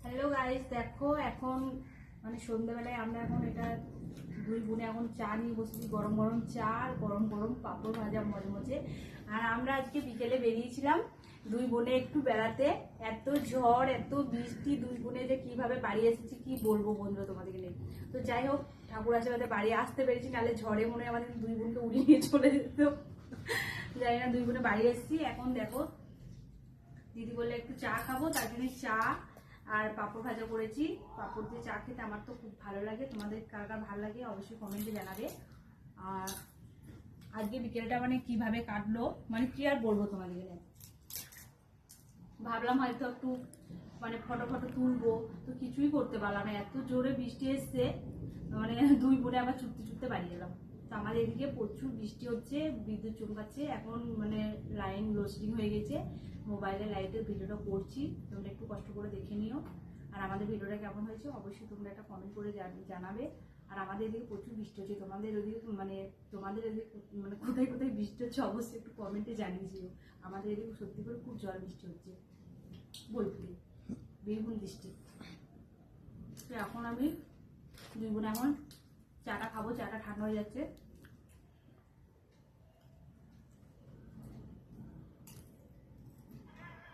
Hello guys, দেখো এখন মানে সন্ধ্যাবেলায় আমরা এখন এটা দুই বোনে এখন চা নিয়ে বসেছি। গরম গরম চা আর গরম গরম পাঁপড় ভাজা মজমজে। আর আমরা আজকে বিকেলে বেরিয়েছিলাম দুই বোনে একটু বেড়াতে। এত ঝড় এত বৃষ্টি, দুই বোনে যে কিভাবে বাড়ি এসেছি কি বলবো বন্ধুরা তোমাদেরকে নেই। তো যাই হোক, ঠাকুর আশীর্বাদে বাড়ি আসতে পেরেছি, নাহলে ঝড়ে মনে হয় আমাদের দুই বোনকে উড়িয়ে নিয়ে চলে যেত। যাই না, দুই বোনে বাড়ি এসেছি। এখন দেখো দিদি বললে একটু চা খাবো, তার জন্য চা আর পাঁপড় ভাজা করেছি। পাঁপড় দিয়ে চা খেতে আমার তো খুব ভালো লাগে, তোমাদের কার কার ভালো লাগে অবশ্যই কমেন্টে জানাবে। আর আজকে বিকেলটা মানে কিভাবে কাটলো মানে কি আর বলবো তোমাদের, ভাবলাম হয়তো একটু মানে ফটো ফটো তুলবো, তো কিছুই করতে পারলাম না, এত জোরে বৃষ্টি এসছে। মানে দুই বোনে আবার ছুটতে ছুটতে বাড়ি এলাম। তো আমাদের এদিকে প্রচুর বৃষ্টি হচ্ছে, বিদ্যুৎ চমকাচ্ছে, এখন মানে লাইন লোডশেডিং হয়ে গেছে। মোবাইলে লাইটের ভিডিওটা করছি, তোমরা একটু কষ্ট করে দেখে নিও। আর আমাদের ভিডিওটা কেমন হয়েছে অবশ্যই তোমরা একটা কমেন্ট করে জানাবে। আর আমাদের এদিকে প্রচুর বৃষ্টি হচ্ছে, তোমাদের ওদিকে মানে তোমাদের এদিকে মানে কোথায় কোথায় বৃষ্টি হচ্ছে অবশ্যই একটু কমেন্টে জানিয়েছিও। আমাদের এদিকে সত্যি করে খুব জল বৃষ্টি হচ্ছে বলতে, বীরভূম ডিস্ট্রিক্ট। তো এখন আমি দুই বোন এখন চাটা খাবো, চাটা ঠান্ডা হয়ে যাচ্ছে।